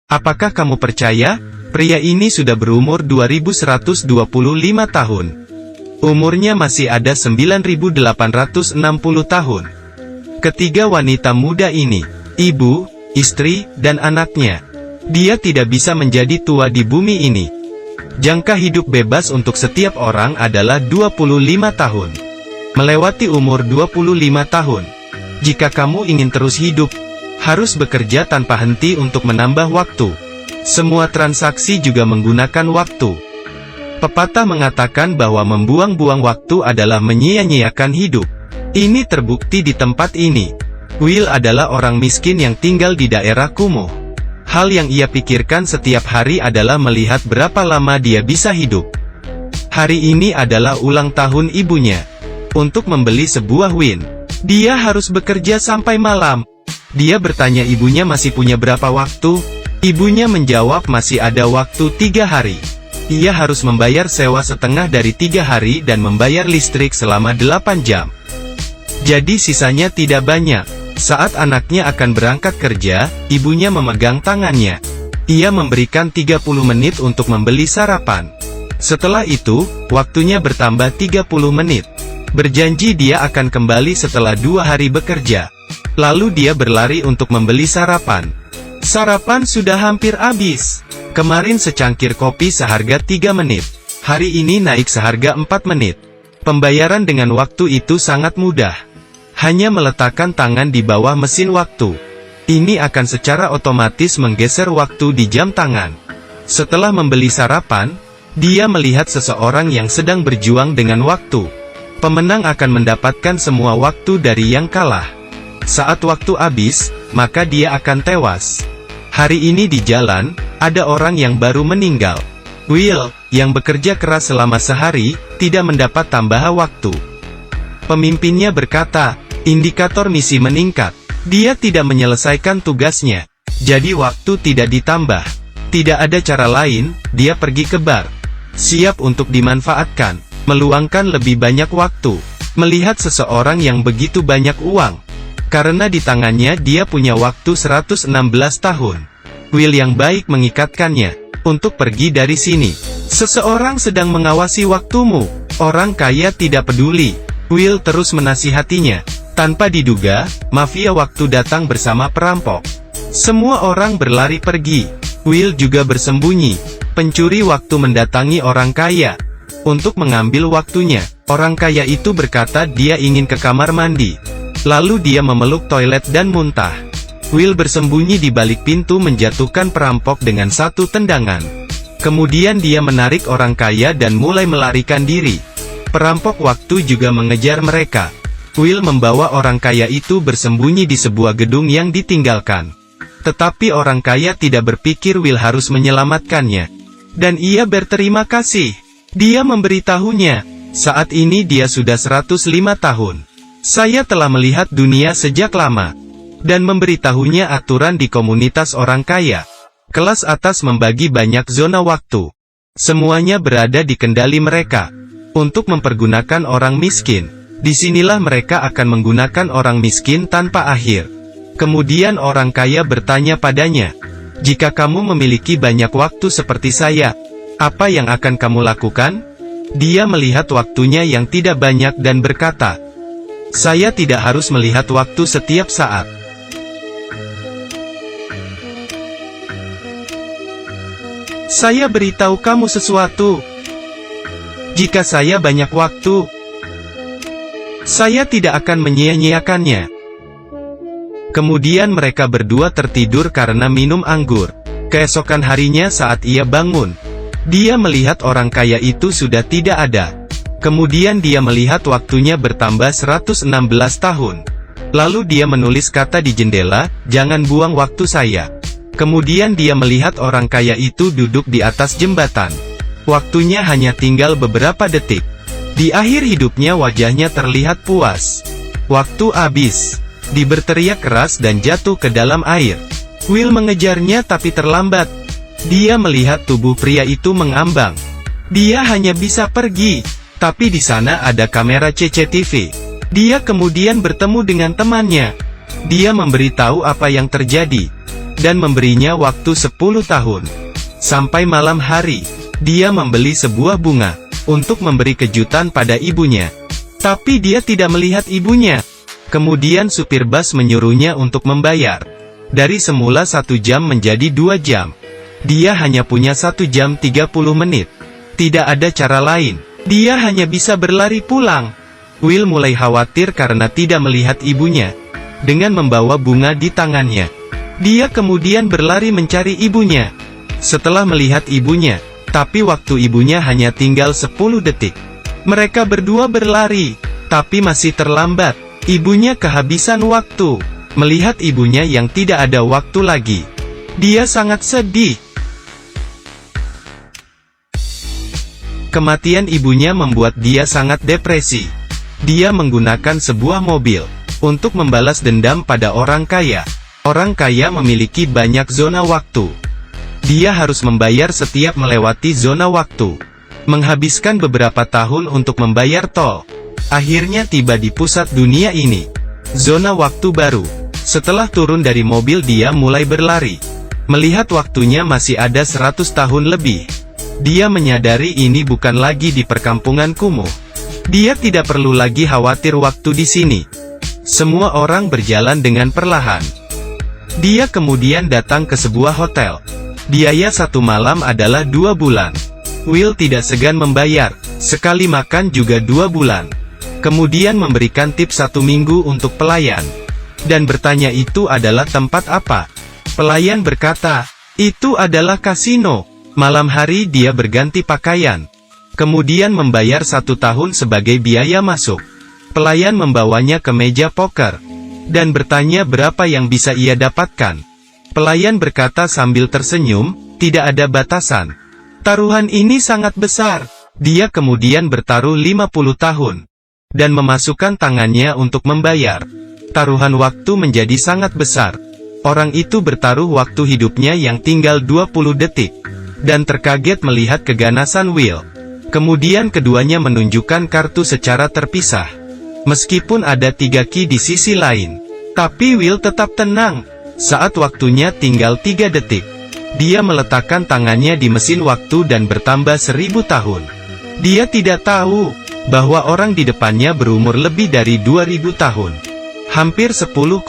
Apakah kamu percaya? Pria ini sudah berumur 2125 tahun. Umurnya masih ada 9860 tahun. Ketiga wanita muda ini, ibu, istri, dan anaknya. Dia tidak bisa menjadi tua di bumi ini. Jangka hidup bebas untuk setiap orang adalah 25 tahun. Melewati umur 25 tahun. Jika kamu ingin terus hidup, harus bekerja tanpa henti untuk menambah waktu. Semua transaksi juga menggunakan waktu. Pepatah mengatakan bahwa membuang-buang waktu adalah menyia-nyiakan hidup. Ini terbukti di tempat ini. Will adalah orang miskin yang tinggal di daerah kumuh. Hal yang ia pikirkan setiap hari adalah melihat berapa lama dia bisa hidup. Hari ini adalah ulang tahun ibunya. Untuk membeli sebuah win, dia harus bekerja sampai malam. Dia bertanya ibunya masih punya berapa waktu. Ibunya menjawab masih ada waktu 3 hari. Ia harus membayar sewa setengah dari 3 hari dan membayar listrik selama 8 jam. Jadi sisanya tidak banyak. Saat anaknya akan berangkat kerja, ibunya memegang tangannya. Ia memberikan 30 menit untuk membeli sarapan. Setelah itu, waktunya bertambah 30 menit. Berjanji dia akan kembali setelah 2 hari bekerja. Lalu dia berlari untuk membeli sarapan. Sarapan sudah hampir habis. Kemarin secangkir kopi seharga 3 menit. Hari ini naik seharga 4 menit. Pembayaran dengan waktu itu sangat mudah. Hanya meletakkan tangan di bawah mesin waktu. Ini akan secara otomatis menggeser waktu di jam tangan. Setelah membeli sarapan, dia melihat seseorang yang sedang berjuang dengan waktu. Pemenang akan mendapatkan semua waktu dari yang kalah. Saat waktu habis, maka dia akan tewas. Hari ini di jalan, ada orang yang baru meninggal. Will, yang bekerja keras selama sehari, tidak mendapat tambahan waktu. Pemimpinnya berkata, indikator misi meningkat. Dia tidak menyelesaikan tugasnya. Jadi waktu tidak ditambah. Tidak ada cara lain, dia pergi ke bar. Siap untuk dimanfaatkan. Meluangkan lebih banyak waktu. Melihat seseorang yang begitu banyak uang. Karena di tangannya dia punya waktu 116 tahun. Will yang baik mengikatkannya. Untuk pergi dari sini. Seseorang sedang mengawasi waktumu. Orang kaya tidak peduli. Will terus menasihatinya. Tanpa diduga, mafia waktu datang bersama perampok. Semua orang berlari pergi. Will juga bersembunyi. Pencuri waktu mendatangi orang kaya. Untuk mengambil waktunya. Orang kaya itu berkata dia ingin ke kamar mandi. Lalu dia memeluk toilet dan muntah. Will bersembunyi di balik pintu menjatuhkan perampok dengan satu tendangan. Kemudian dia menarik orang kaya dan mulai melarikan diri. Perampok waktu juga mengejar mereka. Will membawa orang kaya itu bersembunyi di sebuah gedung yang ditinggalkan. Tetapi orang kaya tidak berpikir Will harus menyelamatkannya. Dan ia berterima kasih. Dia memberitahunya, saat ini dia sudah 105 tahun. Saya telah melihat dunia sejak lama. Dan memberitahunya aturan di komunitas orang kaya. Kelas atas membagi banyak zona waktu. Semuanya berada di kendali mereka. Untuk mempergunakan orang miskin. Disinilah mereka akan menggunakan orang miskin tanpa akhir. Kemudian orang kaya bertanya padanya. Jika kamu memiliki banyak waktu seperti saya, apa yang akan kamu lakukan? Dia melihat waktunya yang tidak banyak dan berkata, saya tidak harus melihat waktu setiap saat. Saya beritahu kamu sesuatu. Jika saya banyak waktu, saya tidak akan menyia-nyiakannya. Kemudian mereka berdua tertidur karena minum anggur. Keesokan harinya saat ia bangun, dia melihat orang kaya itu sudah tidak ada. Kemudian dia melihat waktunya bertambah 116 tahun. Lalu dia menulis kata di jendela, jangan buang waktu saya. Kemudian dia melihat orang kaya itu duduk di atas jembatan. Waktunya hanya tinggal beberapa detik. Di akhir hidupnya wajahnya terlihat puas. Waktu habis. Dia berteriak keras dan jatuh ke dalam air. Will mengejarnya tapi terlambat. Dia melihat tubuh pria itu mengambang. Dia hanya bisa pergi. Tapi di sana ada kamera CCTV. Dia kemudian bertemu dengan temannya. Dia memberitahu apa yang terjadi. dan memberinya waktu 10 tahun. Sampai malam hari, dia membeli sebuah bunga untuk memberi kejutan pada ibunya. Tapi dia tidak melihat ibunya. Kemudian supir bus menyuruhnya untuk membayar. Dari semula 1 jam menjadi 2 jam. Dia hanya punya 1 jam 30 menit. Tidak ada cara lain. Dia hanya bisa berlari pulang. Will mulai khawatir karena tidak melihat ibunya. Dengan membawa bunga di tangannya, dia kemudian berlari mencari ibunya. Setelah melihat ibunya, tapi waktu ibunya hanya tinggal 10 detik. Mereka berdua berlari, tapi masih terlambat. Ibunya kehabisan waktu. Melihat ibunya yang tidak ada waktu lagi, dia sangat sedih. Kematian ibunya membuat dia sangat depresi. Dia menggunakan sebuah mobil untuk membalas dendam pada orang kaya. Orang kaya memiliki banyak zona waktu. Dia harus membayar setiap melewati zona waktu. Menghabiskan beberapa tahun untuk membayar tol. Akhirnya tiba di pusat dunia ini. Zona waktu baru. Setelah turun dari mobil dia mulai berlari. Melihat waktunya masih ada 100 tahun lebih. Dia menyadari ini bukan lagi di perkampungan kumuh. Dia tidak perlu lagi khawatir waktu di sini. Semua orang berjalan dengan perlahan. Dia kemudian datang ke sebuah hotel. Biaya 1 malam adalah 2 bulan. Will tidak segan membayar. Sekali makan juga 2 bulan. Kemudian memberikan tip 1 minggu untuk pelayan. Dan bertanya itu adalah tempat apa? Pelayan berkata, itu adalah kasino. Malam hari dia berganti pakaian. Kemudian membayar 1 tahun sebagai biaya masuk. Pelayan membawanya ke meja poker. Dan bertanya berapa yang bisa ia dapatkan. Pelayan berkata sambil tersenyum, tidak ada batasan. Taruhan ini sangat besar. Dia kemudian bertaruh 50 tahun. Dan memasukkan tangannya untuk membayar. Taruhan waktu menjadi sangat besar. Orang itu bertaruh waktu hidupnya yang tinggal 20 detik. Dan terkaget melihat keganasan Will. Kemudian keduanya menunjukkan kartu secara terpisah. Meskipun ada 3 ki di sisi lain. Tapi Will tetap tenang. Saat waktunya tinggal 3 detik. Dia meletakkan tangannya di mesin waktu dan bertambah 1000 tahun. Dia tidak tahu bahwa orang di depannya berumur lebih dari 2000 tahun. Hampir 10,000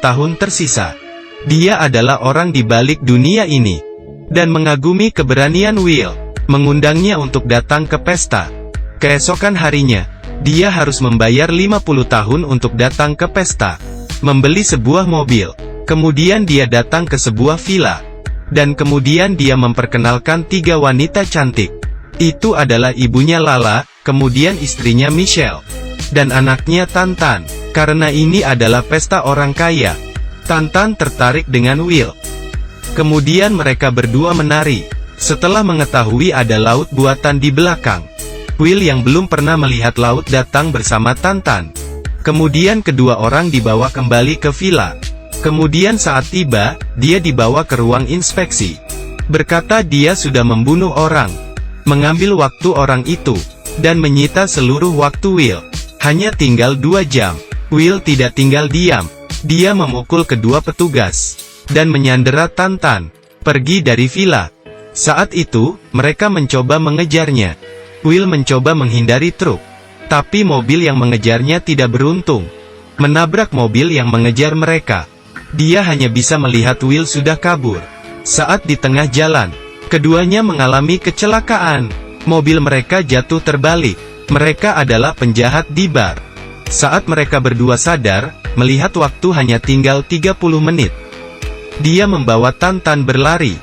tahun tersisa. Dia adalah orang di balik dunia ini. Dan mengagumi keberanian Will, mengundangnya untuk datang ke pesta. Keesokan harinya, dia harus membayar 50 tahun untuk datang ke pesta. Membeli sebuah mobil. Kemudian dia datang ke sebuah villa. Dan kemudian dia memperkenalkan 3 wanita cantik. Itu adalah ibunya Lala, kemudian istrinya Michelle. Dan anaknya Tantan. Karena ini adalah pesta orang kaya. Tantan tertarik dengan Will. Kemudian mereka berdua menari. Setelah mengetahui ada laut buatan di belakang, Will yang belum pernah melihat laut datang bersama Tantan. Kemudian kedua orang dibawa kembali ke villa. Kemudian saat tiba, dia dibawa ke ruang inspeksi. Berkata dia sudah membunuh orang, mengambil waktu orang itu, dan menyita seluruh waktu Will. Hanya tinggal 2 jam. Will tidak tinggal diam. Dia memukul kedua petugas dan menyandera Tantan pergi dari villa. Saat itu, mereka mencoba mengejarnya. Will mencoba menghindari truk, tapi mobil yang mengejarnya tidak beruntung. Menabrak mobil yang mengejar mereka. Dia hanya bisa melihat Will sudah kabur. Saat di tengah jalan, keduanya mengalami kecelakaan. Mobil mereka jatuh terbalik. Mereka adalah penjahat di bar. Saat mereka berdua sadar, melihat waktu hanya tinggal 30 menit. Dia membawa Tantan berlari.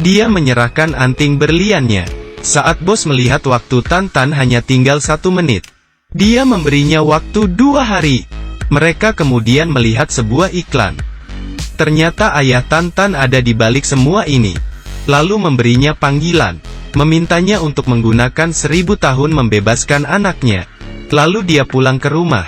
Dia menyerahkan anting berliannya. Saat bos melihat waktu Tantan hanya tinggal 1 menit, dia memberinya waktu 2 hari. Mereka kemudian melihat sebuah iklan. Ternyata ayah Tantan ada di balik semua ini. Lalu memberinya panggilan, memintanya untuk menggunakan 1000 tahun membebaskan anaknya. Lalu dia pulang ke rumah.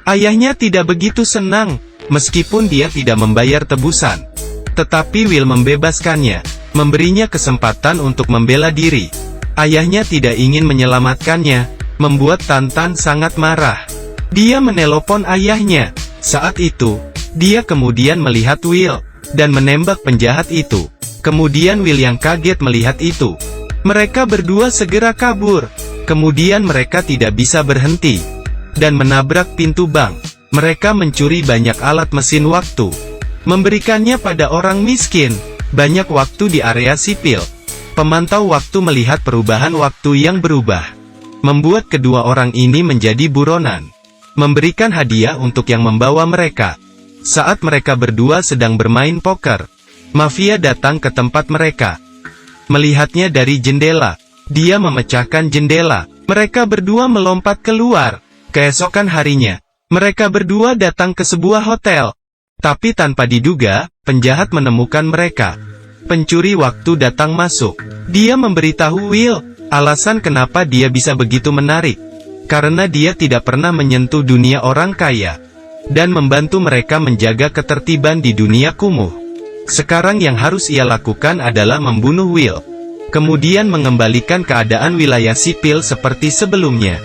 Ayahnya tidak begitu senang, meskipun dia tidak membayar tebusan. Tetapi Will membebaskannya, memberinya kesempatan untuk membela diri. Ayahnya tidak ingin menyelamatkannya, membuat Tantan sangat marah. Dia menelepon ayahnya. Saat itu, dia kemudian melihat Will. dan menembak penjahat itu. Kemudian Will yang kaget melihat itu. Mereka berdua segera kabur. Kemudian mereka tidak bisa berhenti dan menabrak pintu bank. Mereka mencuri banyak alat mesin waktu, memberikannya pada orang miskin. Banyak waktu di area sipil. Pemantau waktu melihat perubahan waktu yang berubah, membuat kedua orang ini menjadi buronan, memberikan hadiah untuk yang membawa mereka. Saat mereka berdua sedang bermain poker, mafia datang ke tempat mereka. Melihatnya dari jendela, dia memecahkan jendela. Mereka berdua melompat keluar. Keesokan harinya, mereka berdua datang ke sebuah hotel. Tapi tanpa diduga, penjahat menemukan mereka. Pencuri waktu datang masuk. Dia memberitahu Will alasan kenapa dia bisa begitu menarik. Karena dia tidak pernah menyentuh dunia orang kaya, dan membantu mereka menjaga ketertiban di dunia kumuh. Sekarang yang harus ia lakukan adalah membunuh Will, kemudian mengembalikan keadaan wilayah sipil seperti sebelumnya.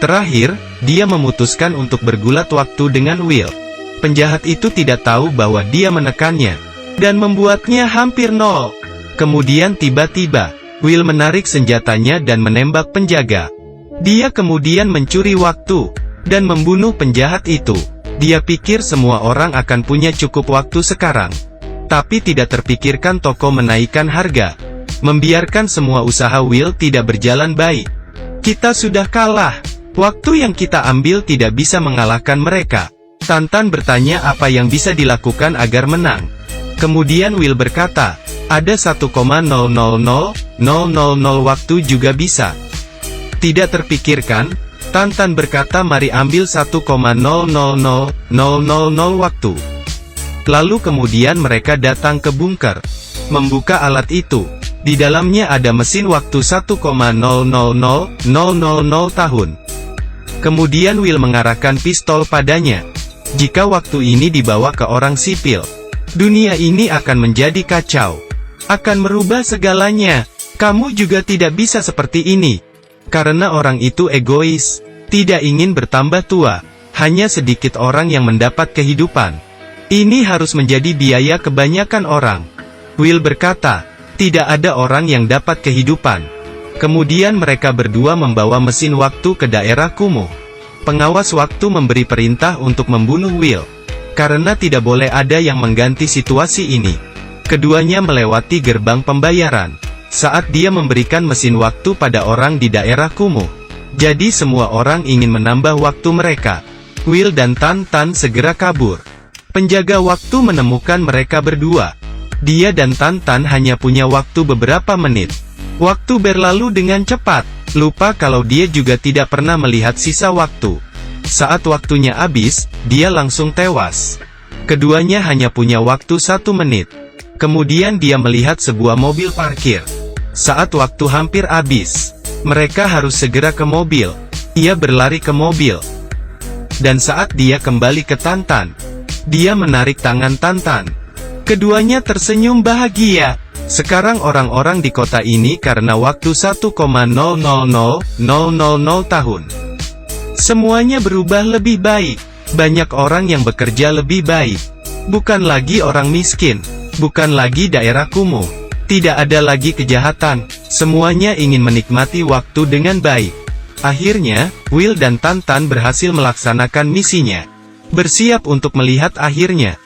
Terakhir, dia memutuskan untuk bergulat waktu dengan Will. Penjahat itu tidak tahu bahwa dia menekannya, dan membuatnya hampir nol. Kemudian tiba-tiba, Will menarik senjatanya dan menembak penjaga. Dia kemudian mencuri waktu, dan membunuh penjahat itu. Dia pikir semua orang akan punya cukup waktu sekarang. Tapi tidak terpikirkan toko menaikkan harga, membiarkan semua usaha Will tidak berjalan baik. Kita sudah kalah. Waktu yang kita ambil tidak bisa mengalahkan mereka. Tantan bertanya apa yang bisa dilakukan agar menang. Kemudian Will berkata, ada 1,0000000 waktu juga bisa. Tidak terpikirkan, Tantan berkata mari ambil 1,0000000 waktu. Lalu kemudian mereka datang ke bunker, membuka alat itu. Di dalamnya ada mesin waktu 1,0000000 tahun. Kemudian Will mengarahkan pistol padanya. Jika waktu ini dibawa ke orang sipil, dunia ini akan menjadi kacau. Akan merubah segalanya. Kamu juga tidak bisa seperti ini. Karena orang itu egois, tidak ingin bertambah tua. Hanya sedikit orang yang mendapat kehidupan. Ini harus menjadi biaya kebanyakan orang. Will berkata, tidak ada orang yang dapat kehidupan. Kemudian mereka berdua membawa mesin waktu ke daerah kumuh. Pengawas waktu memberi perintah untuk membunuh Will, karena tidak boleh ada yang mengganti situasi ini. Keduanya melewati gerbang pembayaran, saat dia memberikan mesin waktu pada orang di daerah kumuh. Jadi semua orang ingin menambah waktu mereka. Will dan Tantan segera kabur. Penjaga waktu menemukan mereka berdua. Dia dan Tantan hanya punya waktu beberapa menit. Waktu berlalu dengan cepat. Lupa kalau dia juga tidak pernah melihat sisa waktu. Saat waktunya habis, dia langsung tewas. Keduanya hanya punya waktu 1 menit. Kemudian dia melihat sebuah mobil parkir. Saat waktu hampir habis, mereka harus segera ke mobil. Ia berlari ke mobil. Dan saat dia kembali ke Tantan, dia menarik tangan Tantan. Keduanya tersenyum bahagia. Sekarang orang-orang di kota ini karena waktu 1,0000000 tahun. Semuanya berubah lebih baik. Banyak orang yang bekerja lebih baik. Bukan lagi orang miskin. Bukan lagi daerah kumuh. Tidak ada lagi kejahatan. Semuanya ingin menikmati waktu dengan baik. Akhirnya, Will dan Tantan berhasil melaksanakan misinya. Bersiap untuk melihat akhirnya.